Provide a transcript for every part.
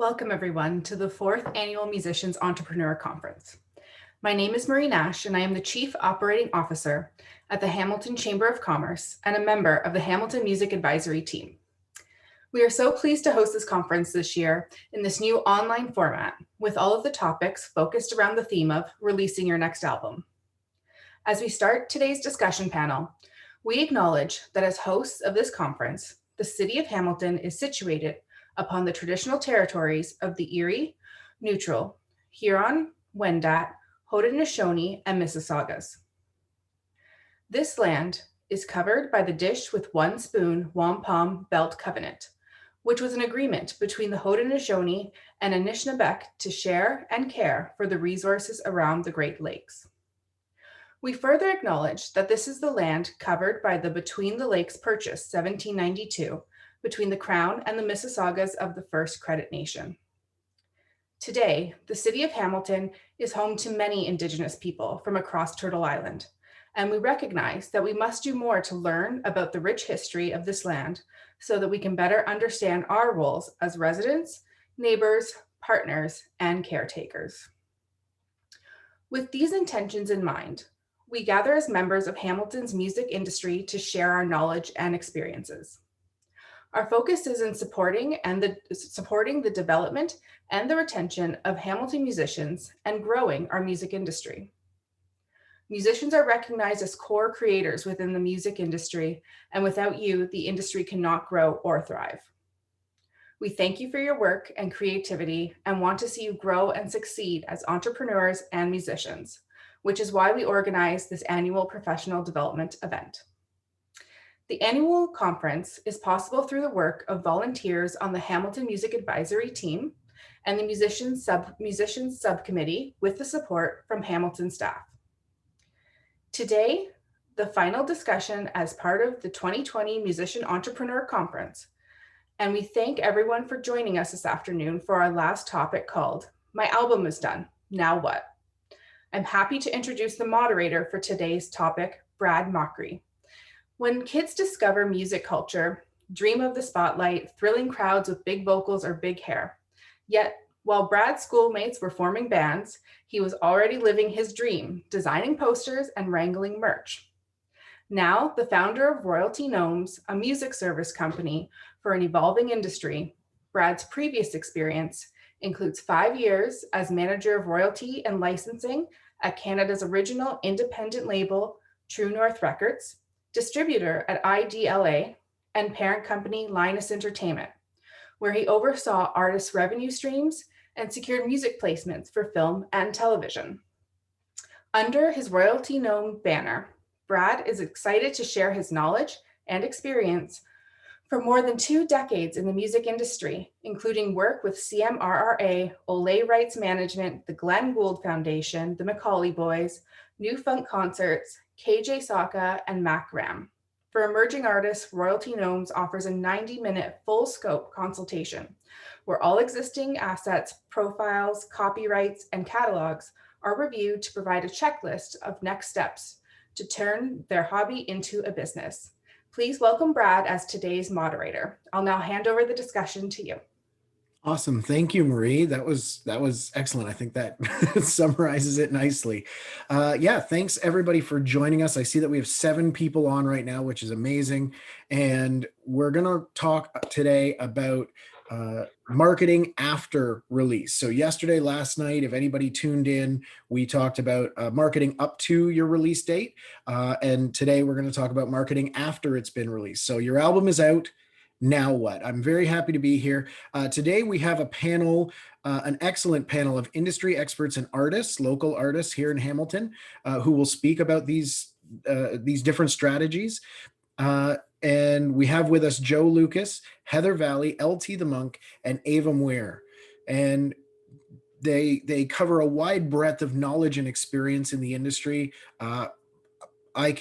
Welcome everyone to the 4th Annual Musicians Entrepreneur Conference. My name is Marie Nash and I am the Chief Operating Officer at the Hamilton Chamber of Commerce and a member of the Hamilton Music Advisory Team. We are so pleased to host this conference this year in this new online format with all of the topics focused around the theme of releasing your next album. As we start today's discussion panel, we acknowledge that as hosts of this conference, the City of Hamilton is situated upon the traditional territories of the Erie, Neutral, Huron, Wendat, Haudenosaunee, and Mississaugas. This land is covered by the Dish with One Spoon Wampum Belt Covenant, which was an agreement between the Haudenosaunee and Anishinaabeg to share and care for the resources around the Great Lakes. We further acknowledge that this is the land covered by the Between the Lakes Purchase 1792 between the Crown and the Mississaugas of the First Credit Nation. Today, the City of Hamilton is home to many Indigenous people from across Turtle Island, and we recognize that we must do more to learn about the rich history of this land so that we can better understand our roles as residents, neighbors, partners, and caretakers. With these intentions in mind, we gather as members of Hamilton's music industry to share our knowledge and experiences. Our focus is in supporting the development and the retention of Hamilton musicians and growing our music industry. Musicians are recognized as core creators within the music industry, and without you, the industry cannot grow or thrive. We thank you for your work and creativity and want to see you grow and succeed as entrepreneurs and musicians, which is why we organize this annual professional development event. The annual conference is possible through the work of volunteers on the Hamilton Music Advisory Team and the Musicians Subcommittee with the support from Hamilton staff. Today, the final discussion as part of the 2020 Musician Entrepreneur Conference, and we thank everyone for joining us this afternoon for our last topic called My Album Is Done, Now What? I'm happy to introduce the moderator for today's topic, Brad Mockery. When kids discover music culture, dream of the spotlight, thrilling crowds with big vocals or big hair. Yet, while Brad's schoolmates were forming bands, he was already living his dream, designing posters and wrangling merch. Now, the founder of Royalty Gnomes, a music service company for an evolving industry, Brad's previous experience includes 5 years as manager of royalty and licensing at Canada's original independent label, True North Records, distributor at IDLA, and parent company Linus Entertainment, where he oversaw artists' revenue streams and secured music placements for film and television. Under his Royalty Gnome banner, Brad is excited to share his knowledge and experience for more than 2 decades in the music industry, including work with CMRRA, Ole Rights Management, the Glenn Gould Foundation, the Macaulay Boys, New Funk Concerts, KJ Saka, and Mac Graham. For emerging artists, Royalty Gnomes offers a 90-minute full-scope consultation where all existing assets, profiles, copyrights, and catalogs are reviewed to provide a checklist of next steps to turn their hobby into a business. Please welcome Brad as today's moderator. I'll now hand over the discussion to you. Awesome. Thank you, Marie. That was excellent. I think that summarizes it nicely. Yeah, thanks everybody for joining us. I see that we have 7 people on right now, which is amazing. And we're going to talk today about marketing after release. So yesterday, last night, if anybody tuned in, we talked about marketing up to your release date. And today we're going to talk about marketing after it's been released. So your album is out. Now what? I'm very happy to be here. Today we have a panel, an excellent panel of industry experts and artists, local artists here in Hamilton, who will speak about these different strategies. And we have with us Joe Lucas, Heather Valley, LT the Monk, and Ava Muir. And they cover a wide breadth of knowledge and experience in the industry. I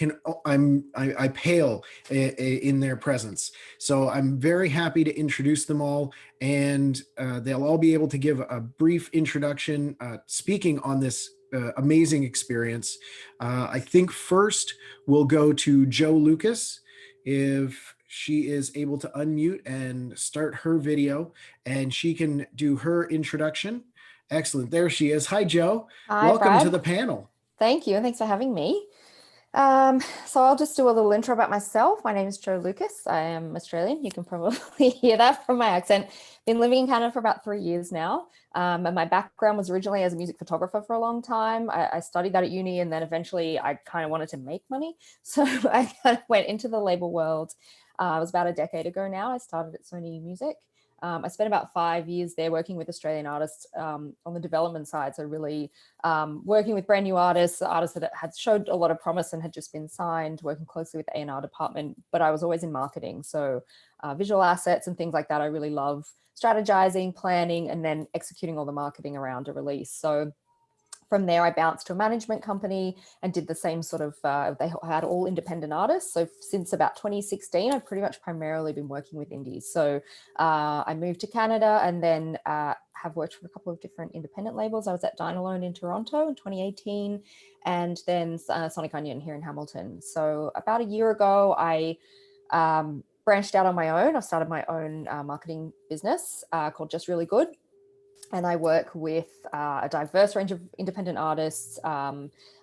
pale in their presence. So I'm very happy to introduce them all, and they'll all be able to give a brief introduction speaking on this amazing experience. I think first we'll go to Joe Lucas, if she is able to unmute and start her video, and she can do her introduction. Excellent. There she is. Hi, Joe. Hi, Welcome to Brad. the panel. Thank you, and thanks for having me. So I'll just do a little intro about myself. My name is Jo Lucas. I am Australian. You can probably hear that from my accent. Been living in Canada for about 3 years now. And my background was originally as a music photographer for a long time. I studied that at uni, and then eventually I kind of wanted to make money. So I kind of went into the label world. It was about a decade ago now. I started at Sony Music. I spent about 5 years there working with Australian artists on the development side. So really working with brand new artists, artists that had showed a lot of promise and had just been signed, working closely with the A&R department. But I was always in marketing. So visual assets and things like that. I really love strategizing, planning, and then executing all the marketing around a release. So from there, I bounced to a management company and did the same sort of, they had all independent artists. So since about 2016, I've pretty much primarily been working with indies. So I moved to Canada and then have worked for a couple of different independent labels. I was at Dynalone in Toronto in 2018 and then Sonic Onion here in Hamilton. So about a year ago, I branched out on my own. I started my own marketing business called Just Really Good. And I work with a diverse range of independent artists,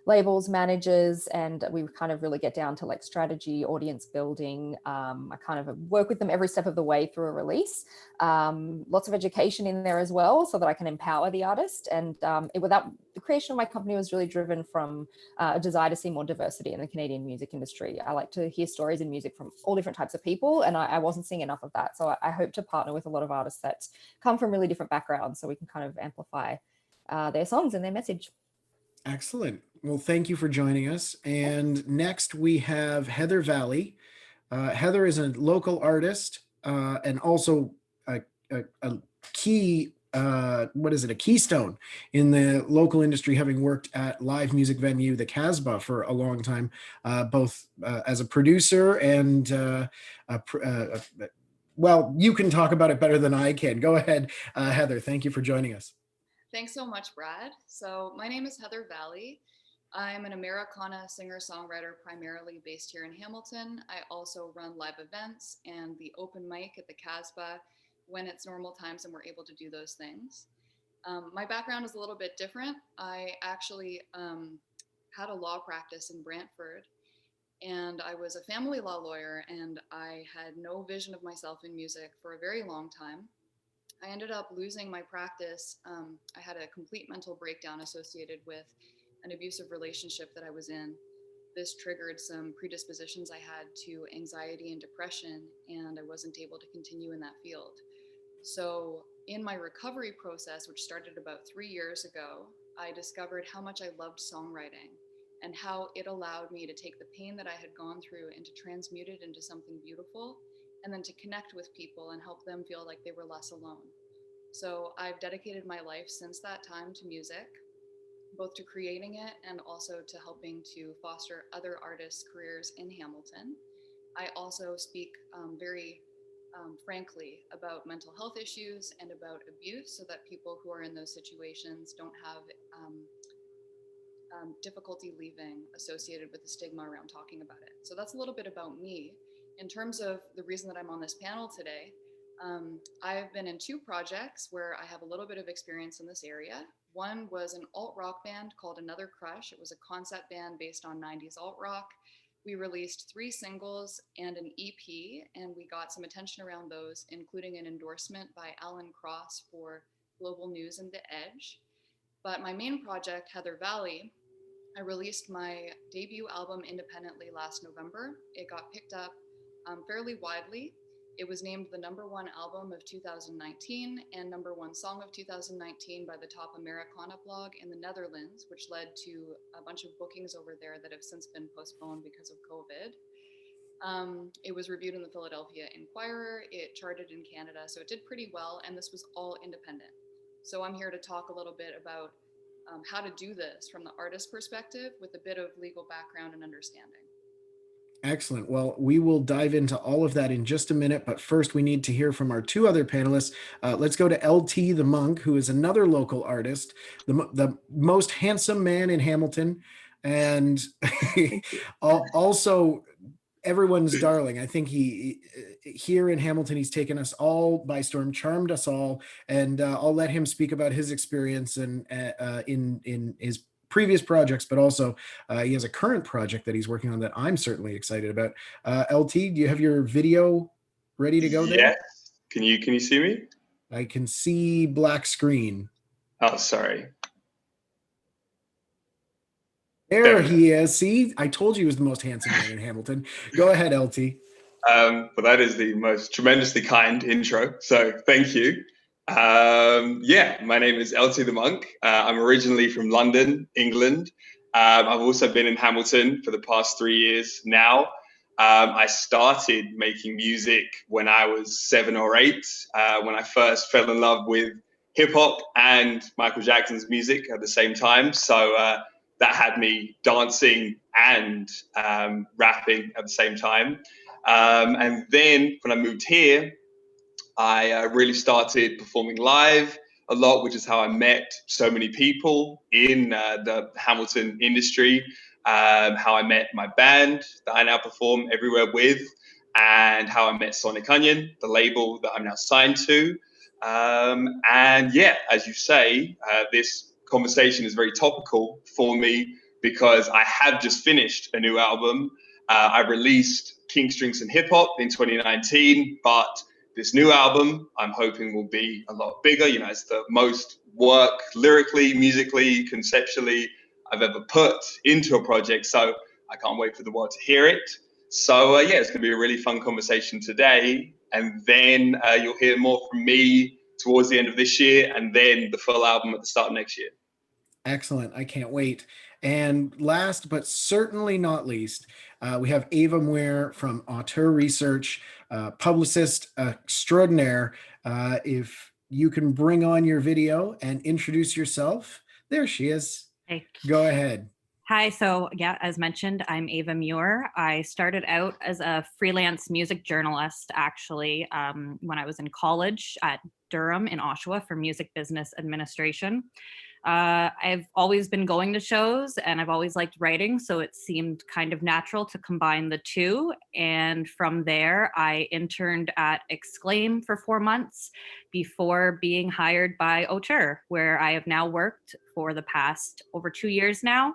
labels, managers, and we kind of really get down to like strategy, audience building. I kind of work with them every step of the way through a release. Lots of education in there as well, so that I can empower the artist. And without the creation of my company was really driven from a desire to see more diversity in the Canadian music industry. I like to hear stories in music from all different types of people, and I wasn't seeing enough of that. So I hope to partner with a lot of artists that come from really different backgrounds, so we can kind of amplify their songs and their message. Excellent. Well, thank you for joining us. And next we have Heather Valley. Heather is a local artist and also a key, what is it, a keystone in the local industry, having worked at live music venue, the Casbah, for a long time, both as a producer and well, you can talk about it better than I can. Go ahead, Heather. Thank you for joining us. Thanks so much, Brad. So my name is Heather Valley. I'm an Americana singer-songwriter primarily based here in Hamilton. I also run live events and the open mic at the Casbah when it's normal times and we're able to do those things. My background is a little bit different. I actually had a law practice in Brantford, and I was a family law lawyer, and I had no vision of myself in music for a very long time. I ended up losing my practice. I had a complete mental breakdown associated with an abusive relationship that I was in. This triggered some predispositions I had to anxiety and depression, and I wasn't able to continue in that field. So in my recovery process, which started about 3 years ago, I discovered how much I loved songwriting and how it allowed me to take the pain that I had gone through and to transmute it into something beautiful, and then to connect with people and help them feel like they were less alone. So I've dedicated my life since that time to music, both to creating it and also to helping to foster other artists' careers in Hamilton. I also speak very frankly about mental health issues and about abuse, so that people who are in those situations don't have difficulty leaving associated with the stigma around talking about it. So that's a little bit about me. In terms of the reason that I'm on this panel today, I've been in 2 projects where I have a little bit of experience in this area. One was an alt-rock band called Another Crush. It was a concept band based on 90s alt-rock. We released 3 singles and an EP, and we got some attention around those, including an endorsement by Alan Cross for Global News and The Edge. But my main project, Heather Valley, I released my debut album independently last November. It got picked up fairly widely. It was named the #1 album of 2019 and #1 song of 2019 by the top Americana blog in the Netherlands, which led to a bunch of bookings over there that have since been postponed because of COVID. It was reviewed in the Philadelphia Inquirer. It charted in Canada, so it did pretty well, and this was all independent. So I'm here to talk a little bit about how to do this from the artist perspective with a bit of legal background and understanding. Excellent. Well, we will dive into all of that in just a minute, but first we need to hear from our 2 other panelists. Let's go to LT the Monk, who is another local artist, the most handsome man in Hamilton, and also everyone's darling. I think he here in Hamilton, he's taken us all by storm, charmed us all, and I'll let him speak about his experience and in his previous projects, but also he has a current project that he's working on that I'm certainly excited about. LT, do you have your video ready to go there? Yes. Can you see me? I can see black screen. Oh, sorry. There he is. See, I told you he was the most handsome man in Hamilton. Go ahead, LT. Well, that is the most tremendously kind intro. So thank you. Yeah, my name is LT the Monk. I'm originally from London, England. I've also been in Hamilton for the past 3 years now. I started making music when I was 7 or 8, when I first fell in love with hip hop and Michael Jackson's music at the same time. So that had me dancing and rapping at the same time. And then when I moved here, I really started performing live a lot, which is how I met so many people in the Hamilton industry, how I met my band that I now perform everywhere with, and how I met Sonic Onion, the label that I'm now signed to. And yeah, as you say, this conversation is very topical for me because I have just finished a new album. I released King Strings and Hip Hop in 2019, but this new album I'm hoping will be a lot bigger. You know, it's the most work lyrically, musically, conceptually I've ever put into a project. So I can't wait for the world to hear it. So yeah, it's going to be a really fun conversation today. And then you'll hear more from me towards the end of this year, and then the full album at the start of next year. Excellent. I can't wait. And last but certainly not least, we have Ava Muir from Auteur Research, publicist extraordinaire. If you can bring on your video and introduce yourself. There she is. Hey. Go ahead. Hi, so yeah, as mentioned, I'm Ava Muir. I started out as a freelance music journalist, actually, when I was in college at Durham in Oshawa for music business administration. I've always been going to shows and I've always liked writing, so it seemed kind of natural to combine the two. And from there, I interned at Exclaim for 4 months before being hired by Auteur, where I have now worked for the past over 2 years now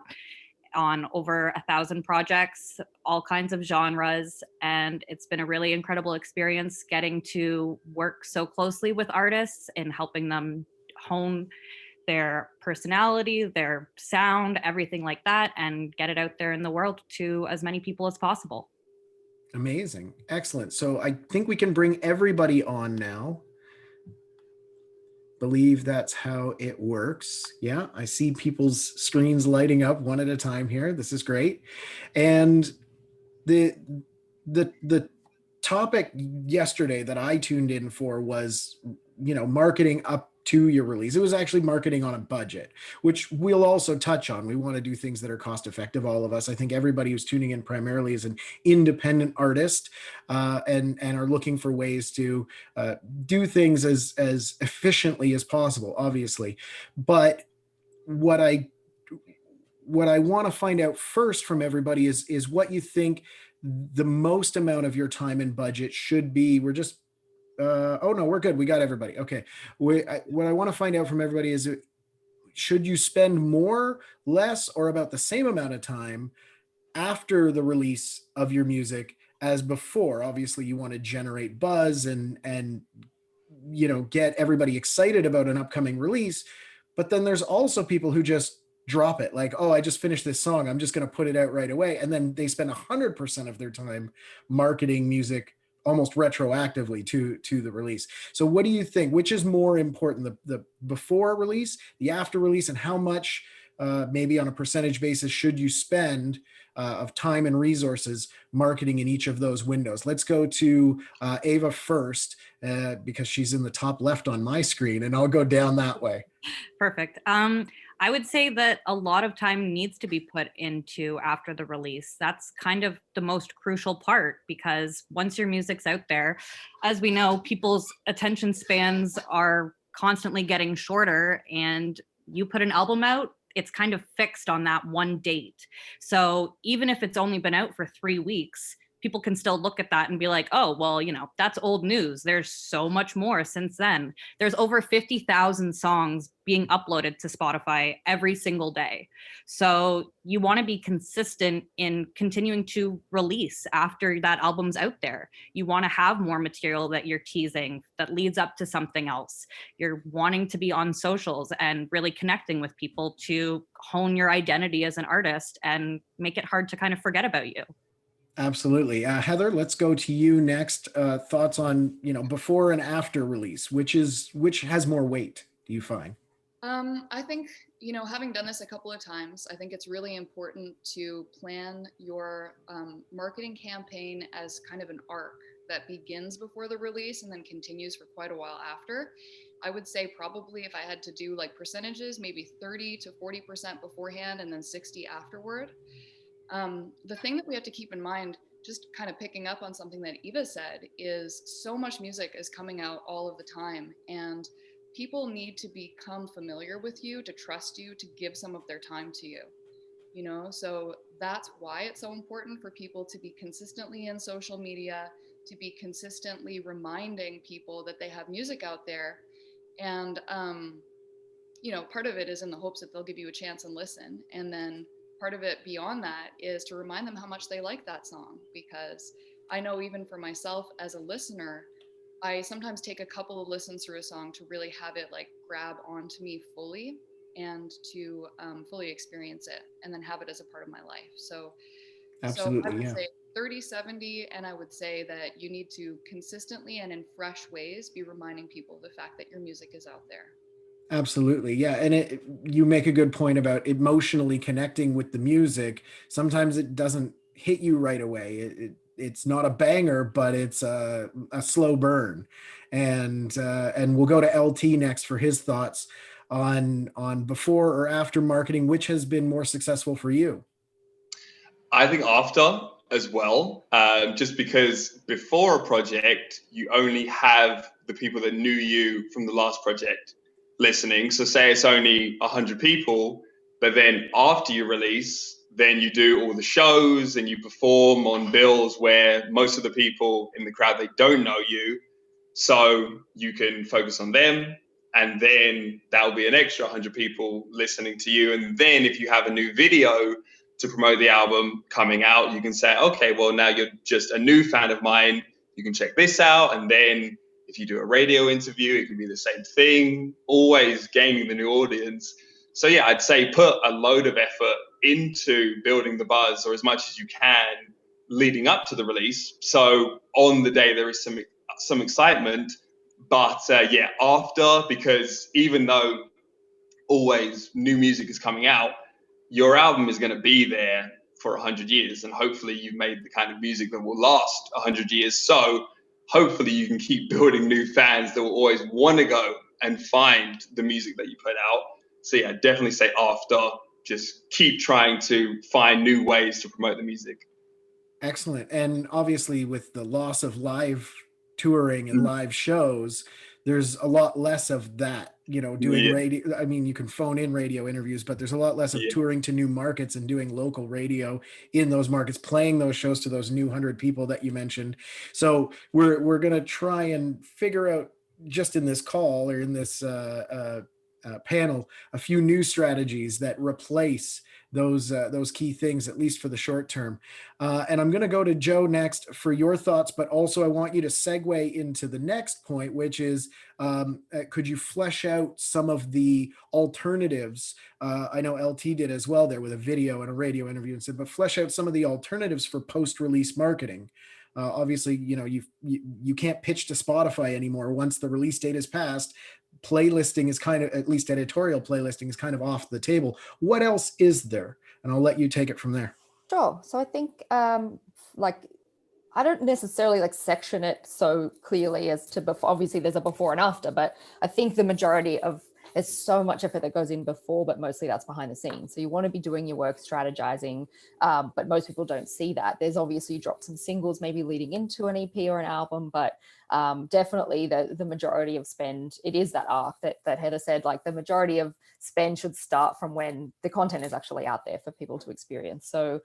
on over 1,000 projects, all kinds of genres. And it's been a really incredible experience getting to work so closely with artists and helping them hone their personality, their sound, everything like that, and get it out there in the world to as many people as possible. Amazing. Excellent. So I think we can bring everybody on now. Believe that's how it works. Yeah, I see people's screens lighting up one at a time here. This is great. And the topic yesterday that I tuned in for was, you know, marketing up to your release. It was actually marketing on a budget, which we'll also touch on. We want to do things that are cost effective, all of us. I think everybody who's tuning in primarily is an independent artist and are looking for ways to do things as efficiently as possible, obviously. But what I want to find out first from everybody is what you think the most amount of your time and budget should be. We're just oh no, we're good. We got everybody. Okay. What I want to find out from everybody is, should you spend more, less, or about the same amount of time after the release of your music as before? Obviously, you want to generate buzz and you know, get everybody excited about an upcoming release. But then there's also people who just drop it, like, oh, I just finished this song, I'm just going to put it out right away. And then they spend 100% of their time marketing music almost retroactively to the release. So what do you think? Which is more important, the before release, the after release, and how much maybe on a percentage basis should you spend of time and resources marketing in each of those windows? Let's go to Ava first, because she's in the top left on my screen, and I'll go down that way. Perfect. I would say that a lot of time needs to be put into after the release. That's kind of the most crucial part, because once your music's out there, as we know, people's attention spans are constantly getting shorter, and you put an album out, it's kind of fixed on that one date. So even if it's only been out for 3 weeks, people can still look at that and be like, oh, well, that's old news. There's so much more since then. There's over 50,000 songs being uploaded to Spotify every single day. So you want to be consistent in continuing to release after that album's out there. You want to have more material that you're teasing that leads up to something else. You're wanting to be on socials and really connecting with people to hone your identity as an artist and make it hard to kind of forget about you. Absolutely. Heather, let's go to you next. Thoughts on, before and after release, which has more weight, do you find? I think, having done this a couple of times, I think it's really important to plan your marketing campaign as kind of an arc that begins before the release and then continues for quite a while after. I would say probably if I had to do like percentages, maybe 30 to 40% beforehand and then 60 afterward. The thing that we have to keep in mind, just kind of picking up on something that Eva said, is so much music is coming out all of the time, and people need to become familiar with you, to trust you, to give some of their time to you. So that's why it's so important for people to be consistently in social media, to be consistently reminding people that they have music out there. And, part of it is in the hopes that they'll give you a chance and listen. And then part of it beyond that is to remind them how much they like that song, because I know even for myself as a listener, I sometimes take a couple of listens through a song to really have it like grab onto me fully and to fully experience it and then have it as a part of my life. So Absolutely, I would yeah. say 30-70, and I would say that you need to consistently and in fresh ways be reminding people of the fact that your music is out there. Absolutely. Yeah. And you make a good point about emotionally connecting with the music. Sometimes it doesn't hit you right away. It's not a banger, but it's a slow burn. And we'll go to LT next for his thoughts on before or after marketing, which has been more successful for you. I think after as well, just because before a project, you only have the people that knew you from the last project listening. So say it's only 100 people, but then after you release, then you do all the shows and you perform on bills where most of the people in the crowd, they don't know you. So you can focus on them. And then that'll be an extra 100 people listening to you. And then if you have a new video to promote the album coming out, you can say, okay, well, now you're just a new fan of mine. You can check this out. And then if you do a radio interview, it can be the same thing, always gaining the new audience. So yeah, I'd say put a load of effort into building the buzz, or as much as you can leading up to the release. So on the day there is some excitement, but yeah, after, because even though always new music is coming out, your album is going to be there for 100 years, and hopefully you've made the kind of music that will last 100 years. So hopefully you can keep building new fans that will always want to go and find the music that you put out. So yeah, definitely say after, just keep trying to find new ways to promote the music. Excellent. And obviously with the loss of live touring and live shows, there's a lot less of that, doing radio. I mean, you can phone in radio interviews, but there's a lot less of touring to new markets and doing local radio in those markets, playing those shows to those new 100 people that you mentioned. So we're going to try and figure out, just in this call or in this panel, a few new strategies that replace those key things, at least for the short term. And I'm going to go to Joe next for your thoughts, but also I want you to segue into the next point, which is, could you flesh out some of the alternatives? I know LT did as well there with a video and a radio interview and said, but flesh out some of the alternatives for post-release marketing. Obviously, you can't pitch to Spotify anymore once the release date is passed. Playlisting is kind of, at least editorial playlisting is kind of off the table. What else is there? And I'll let you take it from there. Sure. So I think I don't necessarily section it so clearly as to before. Obviously there's a before and after, but I think the majority of, there's so much effort that goes in before, but mostly that's behind the scenes. So you want to be doing your work, strategizing, but most people don't see that. There's obviously, you drop some singles maybe leading into an EP or an album, but definitely the majority of spend, it is that arc that Heather said, the majority of spend should start from when the content is actually out there for people to experience. So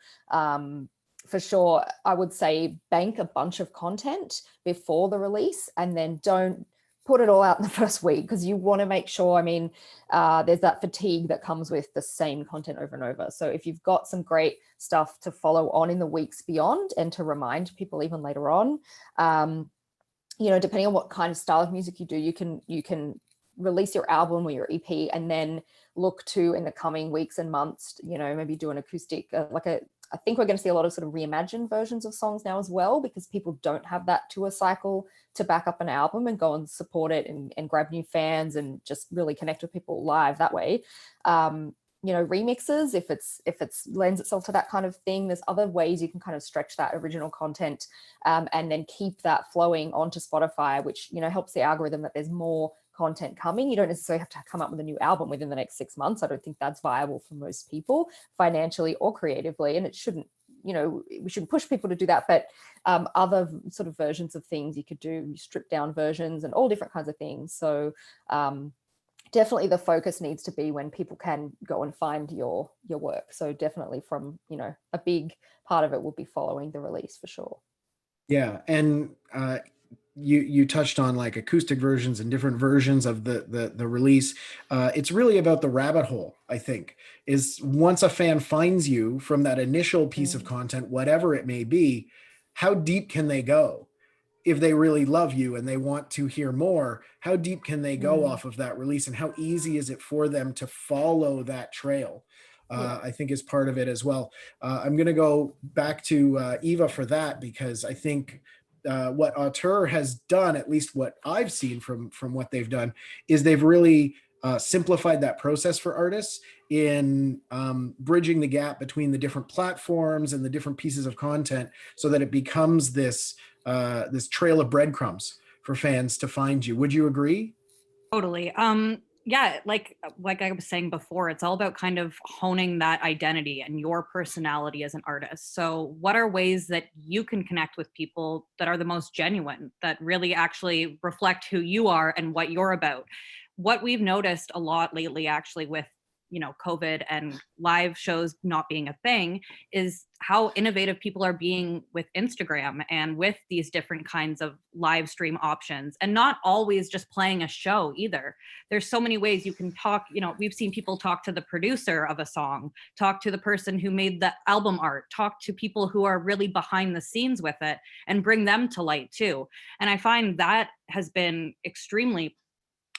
for sure, I would say bank a bunch of content before the release, and then don't put it all out in the first week, because you want to make sure, I mean, there's that fatigue that comes with the same content over and over. So if you've got some great stuff to follow on in the weeks beyond, and to remind people even later on, you know, depending on what kind of style of music you do, you can release your album or your EP, and then look to, in the coming weeks and months, you know, maybe do an acoustic, I think we're going to see a lot of sort of reimagined versions of songs now as well, because people don't have that tour cycle to back up an album and go and support it, and grab new fans and just really connect with people live that way. You know, remixes, if it's lends itself to that kind of thing, there's other ways you can kind of stretch that original content, and then keep that flowing onto Spotify, which, you know, helps the algorithm that there's more content coming. You don't necessarily have to come up with a new album within the next 6 months. I don't think that's viable for most people, financially or creatively, and it shouldn't, you know, we shouldn't push people to do that. But other sort of versions of things you could do, stripped down versions and all different kinds of things. So definitely the focus needs to be when people can go and find your work. So definitely, from, you know, a big part of it will be following the release for sure. Yeah. And you touched on like acoustic versions and different versions of the release. It's really about the rabbit hole, I think, is once a fan finds you from that initial piece of content, whatever it may be, how deep can they go? If they really love you and they want to hear more, how deep can they go off of that release, and how easy is it for them to follow that trail? I think is part of it as well. I'm going to go back to Eva for that, because I think what Auteur has done, at least what I've seen from what they've done, is they've really simplified that process for artists in bridging the gap between the different platforms and the different pieces of content, so that it becomes this trail of breadcrumbs for fans to find you. Would you agree? Totally. Yeah, like I was saying before, it's all about kind of honing that identity and your personality as an artist. So what are ways that you can connect with people that are the most genuine, that really actually reflect who you are and what you're about? What we've noticed a lot lately, actually, with, you know, COVID and live shows not being a thing, is how innovative people are being with Instagram and with these different kinds of live stream options, and not always just playing a show either. There's so many ways you can talk. You know, we've seen people talk to the producer of a song, talk to the person who made the album art, talk to people who are really behind the scenes with it, and bring them to light too. And I find that has been extremely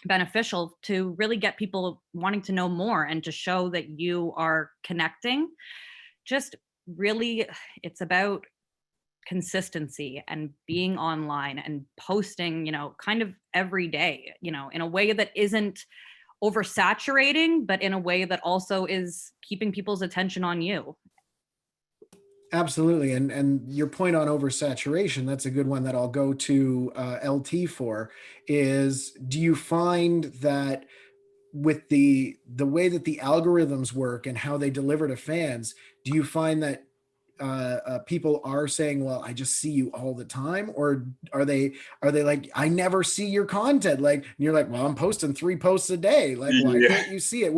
beneficial to really get people wanting to know more, and to show that you are connecting. Just really, it's about consistency and being online and posting, you know, kind of every day, you know, in a way that isn't oversaturating, but in a way that also is keeping people's attention on you. Absolutely. And your point on oversaturation, that's a good one that I'll go to LT for, is do you find that with the way that the algorithms work and how they deliver to fans, do you find that people are saying, well, I just see you all the time? Or are they like, I never see your content? Like, and you're like, well, I'm posting 3 posts a day. Like, why can't you see it?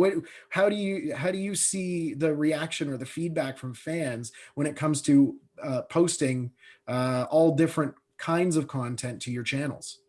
How do you see the reaction or the feedback from fans when it comes to posting all different kinds of content to your channels?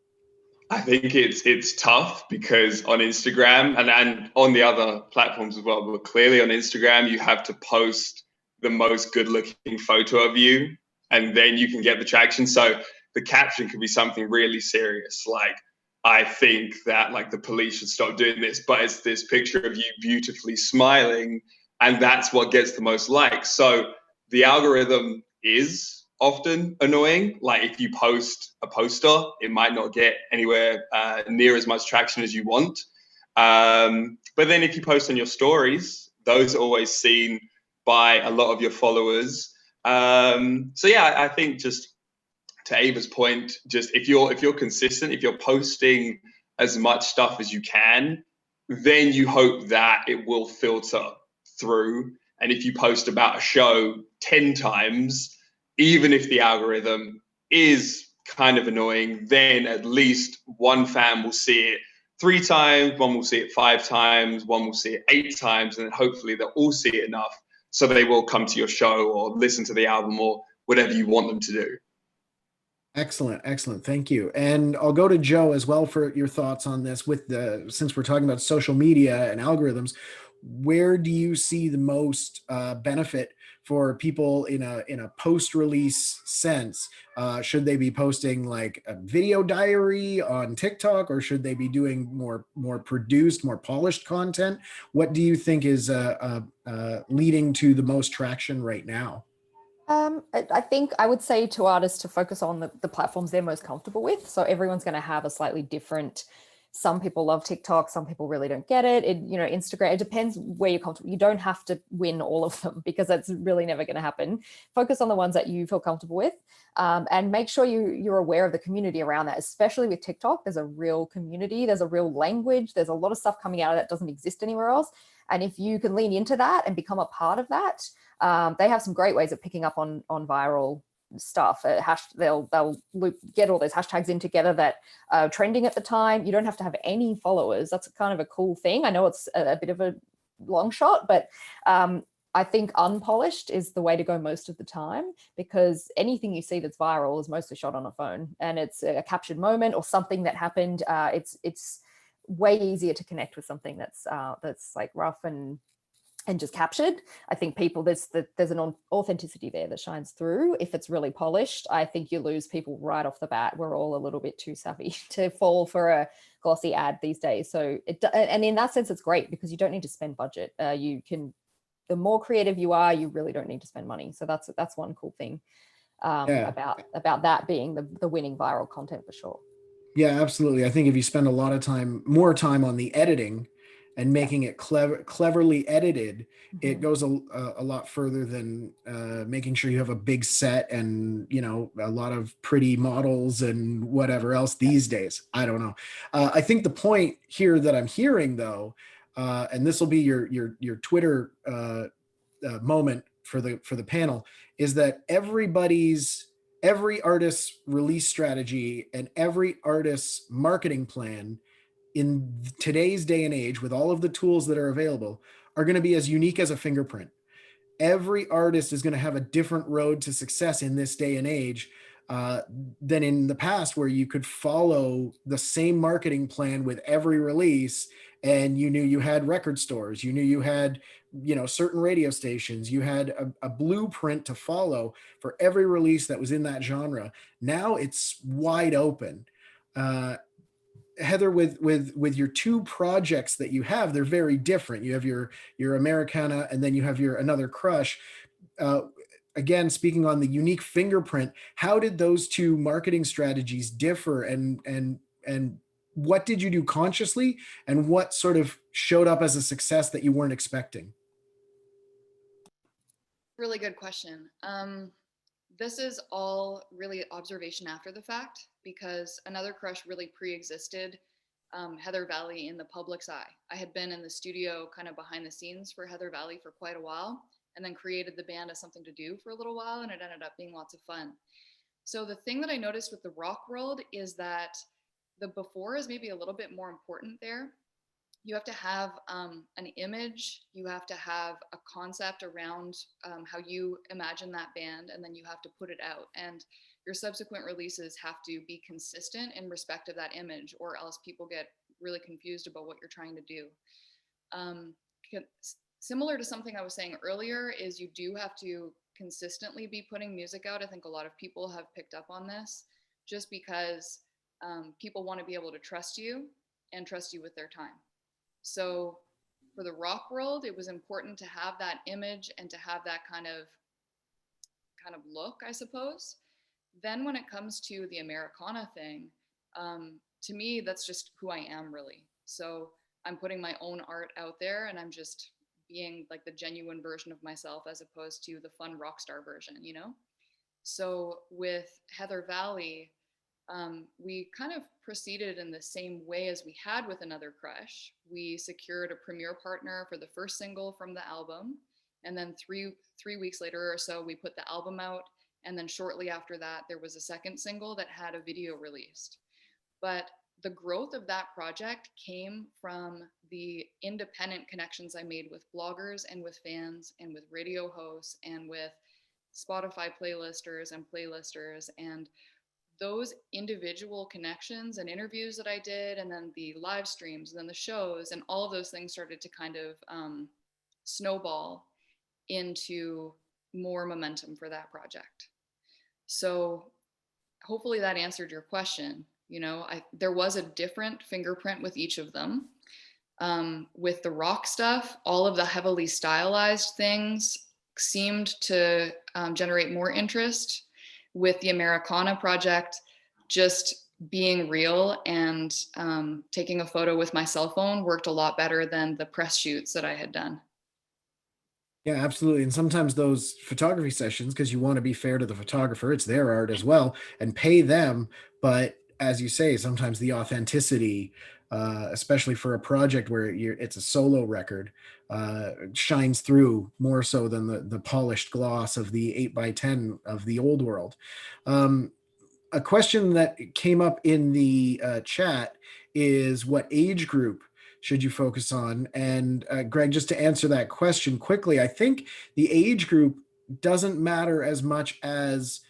I think it's tough, because on Instagram and on the other platforms as well, but clearly on Instagram, you have to post the most good looking photo of you, and then you can get the traction. So the caption could be something really serious, like, I think that like the police should stop doing this, but it's this picture of you beautifully smiling, and that's what gets the most likes. So the algorithm is often annoying. Like, if you post a poster, it might not get anywhere near as much traction as you want. But then if you post on your stories, those are always seen by a lot of your followers. So yeah, I think, just to Ava's point, just if you're consistent, if you're posting as much stuff as you can, then you hope that it will filter through. And if you post about a show 10 times, even if the algorithm is kind of annoying, then at least one fan will see it 3 times, one will see it 5 times, one will see it 8 times, and then hopefully they'll all see it enough so they will come to your show or listen to the album or whatever you want them to do. Excellent, excellent. Thank you. And I'll go to Joe as well for your thoughts on this since we're talking about social media and algorithms, where do you see the most benefit for people in a post-release sense? Should they be posting like a video diary on TikTok, or should they be doing more produced, more polished content? What do you think is leading to the most traction right now? I think I would say to artists to focus on the platforms they're most comfortable with. So everyone's going to have a slightly different. Some people love TikTok, some people really don't get it. Instagram, it depends where you're comfortable. You don't have to win all of them because that's really never going to happen. Focus on the ones that you feel comfortable with, and make sure you're aware of the community around that, especially with TikTok. There's a real community, there's a real language, there's a lot of stuff coming out of that doesn't exist anywhere else. And if you can lean into that and become a part of that, they have some great ways of picking up on viral stuff. They'll get all those hashtags in together that are trending at the time. You don't have to have any followers. That's kind of a cool thing. I know it's a bit of a long shot, but I think unpolished is the way to go most of the time, because anything you see that's viral is mostly shot on a phone, and it's a captured moment or something that happened. It's way easier to connect with something that's like rough and just captured. I think there's an authenticity there that shines through. If it's really polished, I think you lose people right off the bat. We're all a little bit too savvy to fall for a glossy ad these days. So and in that sense, it's great because you don't need to spend budget. The more creative you are, you really don't need to spend money. So that's one cool thing about that being the winning viral content for sure. Yeah, absolutely. I think if you spend a lot of more time on the editing and making it cleverly edited, it goes a lot further than making sure you have a big set and, a lot of pretty models and whatever else these days. I don't know. I think the point here that I'm hearing though, and this will be your Twitter moment for the panel, is that every artist's release strategy and every artist's marketing plan in today's day and age, with all of the tools that are available, are going to be as unique as a fingerprint. Every artist is going to have a different road to success in this day and age than in the past, where you could follow the same marketing plan with every release, and you knew you had record stores, you knew you had certain radio stations, you had a blueprint to follow for every release that was in that genre. Now it's wide open. Heather, with your two projects that you have, they're very different. You have your Americana, and then you have your Another Crush. Again, speaking on the unique fingerprint, how did those two marketing strategies differ, and what did you do consciously, and what sort of showed up as a success that you weren't expecting? Really good question. This is all really observation after the fact, because Another Crush really pre-existed Heather Valley in the public's eye. I had been in the studio kind of behind the scenes for Heather Valley for quite a while, and then created the band as something to do for a little while, and it ended up being lots of fun. So the thing that I noticed with the rock world is that the before is maybe a little bit more important there. You have to have an image, you have to have a concept around how you imagine that band, and then you have to put it out. And your subsequent releases have to be consistent in respect of that image, or else people get really confused about what you're trying to do. Similar to something I was saying earlier, is you do have to consistently be putting music out. I think a lot of people have picked up on this, just because people want to be able to trust you and trust you with their time. So for the rock world, it was important to have that image and to have that kind of look, I suppose. Then when it comes to the Americana thing, to me, that's just who I am, really. So I'm putting my own art out there, and I'm just being like the genuine version of myself, as opposed to the fun rock star version, So with Heather Valley, we kind of proceeded in the same way as we had with Another Crush. We secured a premiere partner for the first single from the album, and then three weeks later or so, we put the album out, and then shortly after that, there was a second single that had a video released. But the growth of that project came from the independent connections I made with bloggers and with fans and with radio hosts and with Spotify playlisters and playlisters, and those individual connections and interviews that I did, and then the live streams and then the shows, and all of those things started to kind of snowball into more momentum for that project. So hopefully that answered your question. You know, there was a different fingerprint with each of them. With the rock stuff, all of the heavily stylized things seemed to generate more interest. With the Americana project, just being real and taking a photo with my cell phone worked a lot better than the press shoots that I had done. Yeah, absolutely. And sometimes those photography sessions, because you want to be fair to the photographer, it's their art as well, and pay them. But as you say, sometimes the authenticity, especially for a project where it's a solo record, shines through more so than the polished gloss of the 8x10 of the old world. A question that came up in the chat is, what age group should you focus on? And Greg, just to answer that question quickly, I think the age group doesn't matter as much as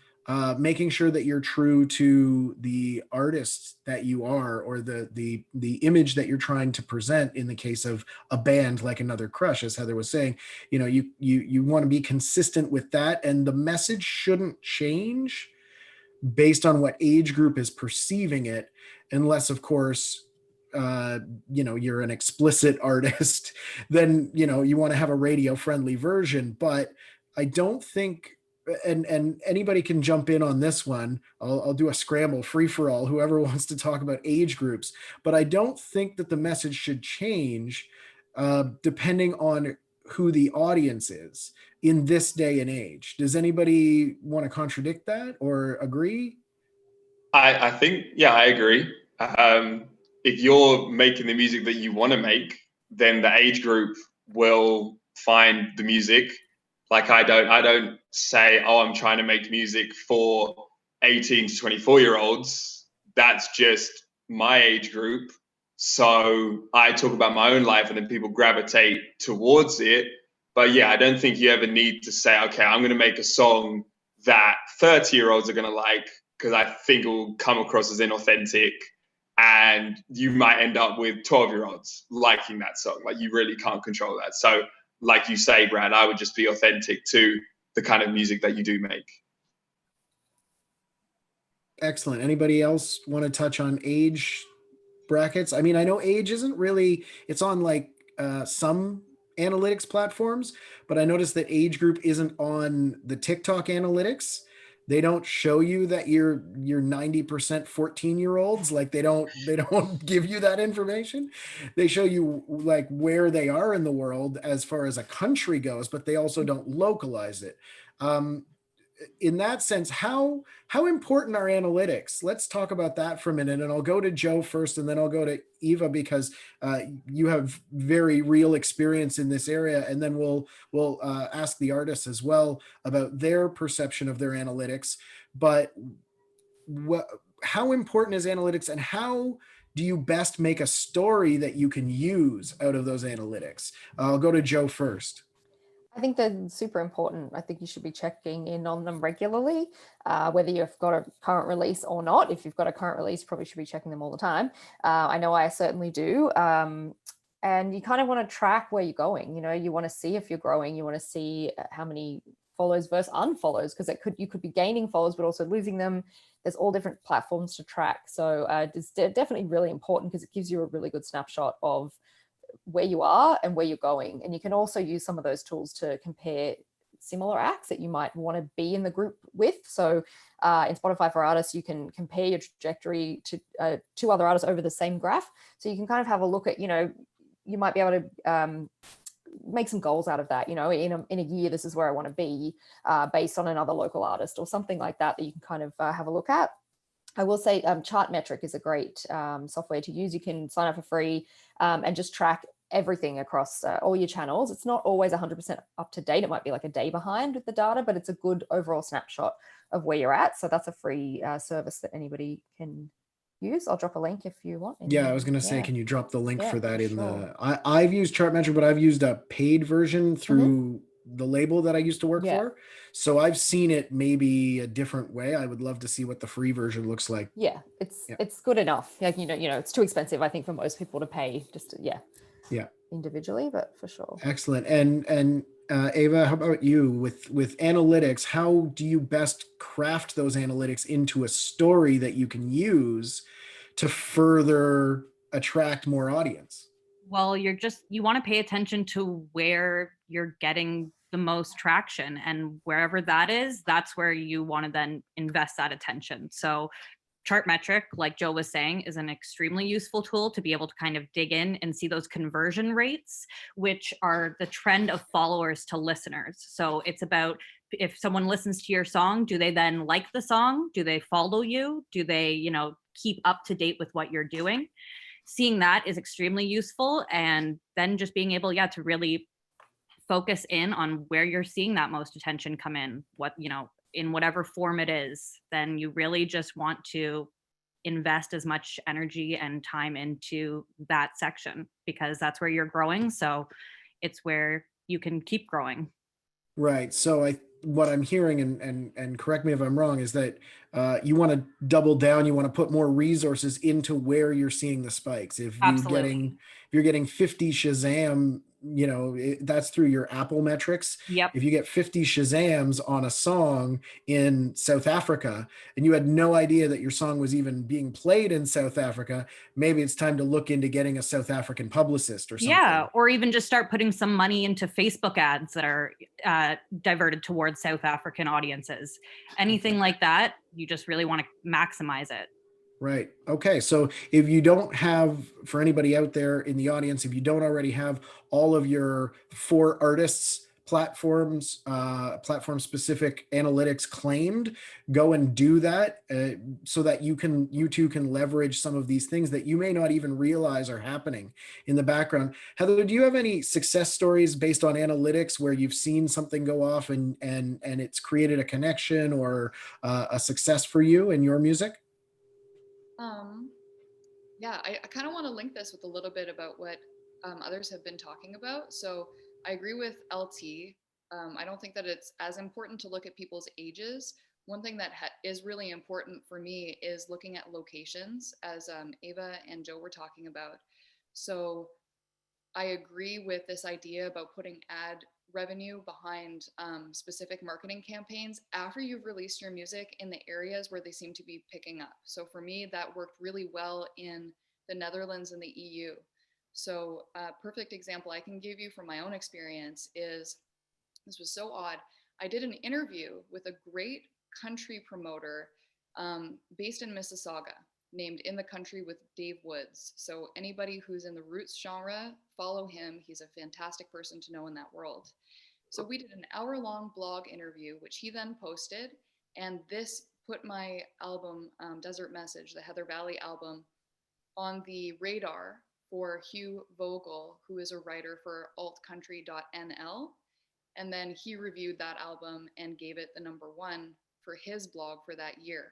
making sure that you're true to the artist that you are, or the image that you're trying to present. In the case of a band like Another Crush, as Heather was saying, you know, you want to be consistent with that, and the message shouldn't change based on what age group is perceiving it, unless of course you're an explicit artist. Then you want to have a radio friendly version. But I don't think, and anybody can jump in on this one, I'll do a scramble free for all, whoever wants to talk about age groups, but I don't think that the message should change depending on who the audience is in this day and age. Does anybody want to contradict that or agree? I think, yeah, I agree. If you're making the music that you want to make, then the age group will find the music. Like I don't say, oh, I'm trying to make music for 18 to 24-year-olds. That's just my age group. So I talk about my own life and then people gravitate towards it. But yeah, I don't think you ever need to say, okay, I'm going to make a song that 30-year-olds are going to like, because I think it will come across as inauthentic, and you might end up with 12-year-olds liking that song. Like, you really can't control that. So like you say, Brad, I would just be authentic to the kind of music that you do make. Excellent. Anybody else want to touch on age brackets? I mean, I know age isn't really, it's on like some analytics platforms, but I noticed that age group isn't on the TikTok analytics. They don't show you that you're 90% 14-year-olds. Like they don't give you that information. They show you like where they are in the world as far as a country goes, but they also don't localize it. In that sense, how important are analytics? Let's talk about that for a minute, and I'll go to Joe first, and then I'll go to Eva, because you have very real experience in this area, and then we'll ask the artists as well about their perception of their analytics. But how important is analytics, and how do you best make a story that you can use out of those analytics? I'll go to Joe first. I think they're super important. I think you should be checking in on them regularly, whether you've got a current release or not. If you've got a current release, you probably should be checking them all the time. I know I certainly do. And you kind of want to track where you're going. You want to see if you're growing. You want to see how many follows versus unfollows, because you could be gaining followers, but also losing them. There's all different platforms to track. So it's definitely really important, because it gives you a really good snapshot of where you are and where you're going. And you can also use some of those tools to compare similar acts that you might want to be in the group with. So in Spotify for Artists, you can compare your trajectory to two other artists over the same graph. So you can kind of have a look at, you might be able to make some goals out of that. In a year, this is where I want to be based on another local artist or something like that you can kind of have a look at. I will say Chartmetric is a great software to use. You can sign up for free and just track everything across all your channels. It's not always 100% up to date. It might be like a day behind with the data, but it's a good overall snapshot of where you're at. So that's a free service that anybody can use. I'll drop a link if you want. Yeah, I was going to say, Yeah. can you drop the link Yeah, for that for in sure. I've used Chartmetric, but I've used a paid version through the label that I used to work Yeah. for. So I've seen it maybe a different way. I would love to see what the free version looks like. Yeah, Yeah. it's good enough. Like, it's too expensive, I think, for most people to pay just Yeah. individually, but for sure. Excellent. And Ava, how about you with analytics? How do you best craft those analytics into a story that you can use to further attract more audience? Well, you want to pay attention to where you're getting the most traction, and wherever that is, that's where you want to then invest that attention. So Chartmetric, like Joe was saying, is an extremely useful tool to be able to kind of dig in and see those conversion rates, which are the trend of followers to listeners. So it's about, if someone listens to your song, do they then like the song? Do they follow you? Do they, keep up to date with what you're doing? Seeing that is extremely useful. And then just being able, to really focus in on where you're seeing that most attention come in, in whatever form it is, then you really just want to invest as much energy and time into that section, because that's where you're growing. So it's where you can keep growing. Right. So what I'm hearing, and correct me if I'm wrong, is that you want to double down. You want to put more resources into where you're seeing the spikes. If Absolutely. you're getting 50 Shazam, that's through your Apple metrics. Yep. If you get 50 Shazams on a song in South Africa and you had no idea that your song was even being played in South Africa, maybe it's time to look into getting a South African publicist or something. Yeah, or even just start putting some money into Facebook ads that are diverted towards South African audiences. Anything like that, you just really want to maximize it. Right. Okay. So if you don't have, for anybody out there in the audience, if you don't already have all of your 4 artists platform specific analytics claimed, go and do that so that you too can leverage some of these things that you may not even realize are happening in the background. Heather, do you have any success stories based on analytics where you've seen something go off and it's created a connection or a success for you in your music? Yeah, I kind of want to link this with a little bit about what others have been talking about. So I agree with LT. I don't think that it's as important to look at people's ages. One thing that is really important for me is looking at locations, as Ava and Joe were talking about. So I agree with this idea about putting ad revenue behind specific marketing campaigns after you've released your music in the areas where they seem to be picking up. So for me, that worked really well in the Netherlands and the EU. So a perfect example I can give you from my own experience is, this was so odd. I did an interview with a great country promoter based in Mississauga, named In the Country with Dave Woods. So anybody who's in the roots genre, follow him. He's a fantastic person to know in that world. So we did an hour-long blog interview, which he then posted, and this put my album, Desert Message, the Heather Valley album, on the radar for Hugh Vogel, who is a writer for altcountry.nl. And then he reviewed that album and gave it the #1 for his blog for that year.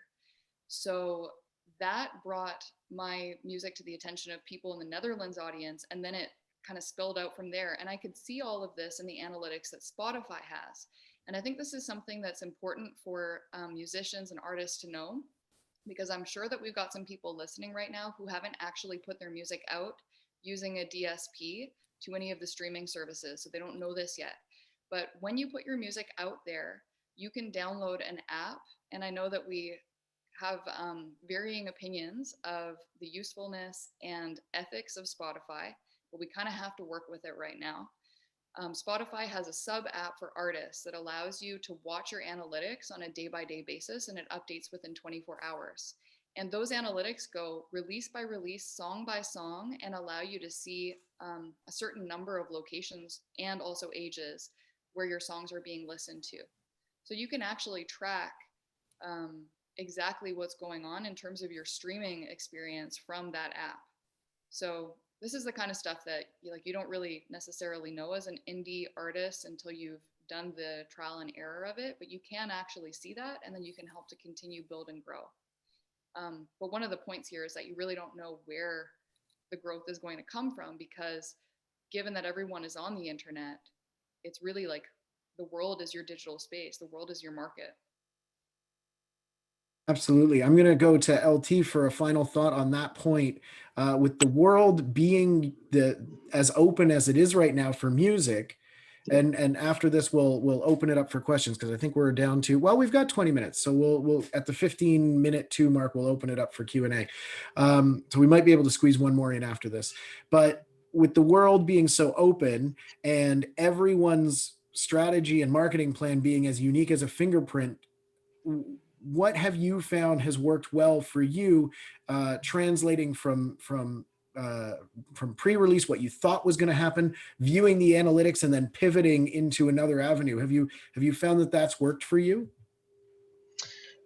So that brought my music to the attention of people in the Netherlands audience, and then it kind of spilled out from there. And I could see all of this in the analytics that Spotify has. And I think this is something that's important for musicians and artists to know, because I'm sure that we've got some people listening right now who haven't actually put their music out using a DSP to any of the streaming services. So they don't know this yet. But when you put your music out there, you can download an app. And I know that we have varying opinions of the usefulness and ethics of Spotify, but we kind of have to work with it right now. Spotify has a sub app for artists that allows you to watch your analytics on a day-by-day basis, and it updates within 24 hours. And those analytics go release by release, song by song, and allow you to see a certain number of locations and also ages where your songs are being listened to. So you can actually track exactly what's going on in terms of your streaming experience from that app. So this is the kind of stuff that you don't really necessarily know as an indie artist until you've done the trial and error of it, but you can actually see that, and then you can help to continue build and grow. But one of the points here is that you really don't know where the growth is going to come from, because given that everyone is on the internet, it's really like the world is your digital space, the world is your market. Absolutely. I'm going to go to LT for a final thought on that point. With the world being as open as it is right now for music, and after this we'll open it up for questions, because I think we're down to, well, we've got 20 minutes, so we'll at the 15-minute 2 mark we'll open it up for Q&A. So we might be able to squeeze one more in after this. But with the world being so open and everyone's strategy and marketing plan being as unique as a fingerprint, what have you found has worked well for you, translating from pre-release, what you thought was going to happen, viewing the analytics, and then pivoting into another avenue? Have you found that that's worked for you?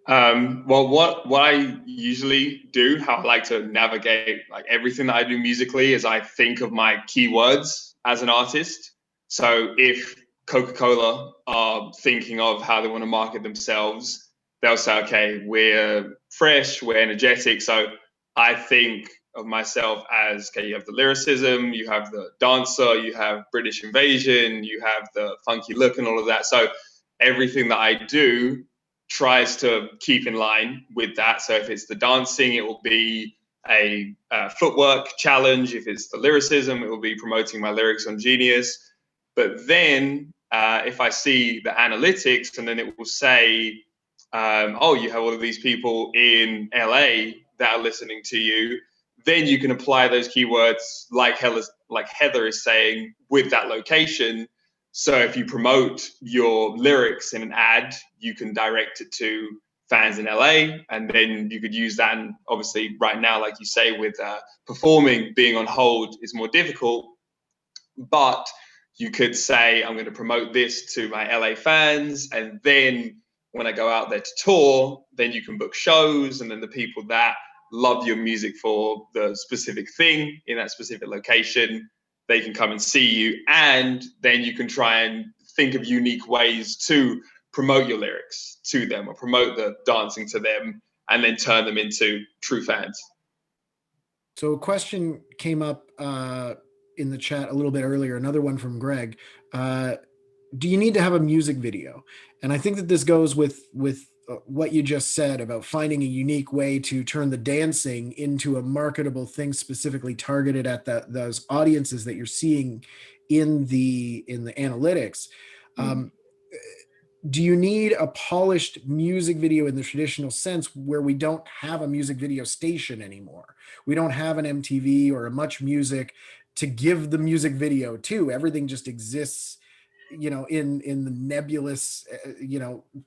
Well, what I usually do, how I like to navigate like everything that I do musically, is I think of my keywords as an artist. So if Coca-Cola are thinking of how they want to market themselves, they'll say, okay, we're fresh, we're energetic. So I think of myself as, okay, you have the lyricism, you have the dancer, you have British invasion, you have the funky look and all of that. So everything that I do tries to keep in line with that. So if it's the dancing, it will be a footwork challenge. If it's the lyricism, it will be promoting my lyrics on Genius. But then if I see the analytics, and then it will say, oh, you have all of these people in LA that are listening to you, then you can apply those keywords like Heather is saying with that location. So if you promote your lyrics in an ad, you can direct it to fans in LA, and then you could use that. And obviously right now, like you say, with performing being on hold is more difficult, but you could say, I'm going to promote this to my LA fans, and then when I go out there to tour, then you can book shows, and then the people that love your music for the specific thing in that specific location, they can come and see you, and then you can try and think of unique ways to promote your lyrics to them or promote the dancing to them, and then turn them into true fans. So a question came up in the chat a little bit earlier, another one from Greg. Do you need to have a music video? And I think that this goes with what you just said about finding a unique way to turn the dancing into a marketable thing specifically targeted at those audiences that you're seeing in the analytics. Do you need a polished music video in the traditional sense, where we don't have a music video station anymore? We don't have an MTV or a Much Music to give the music video to. Everything just exists, in the nebulous,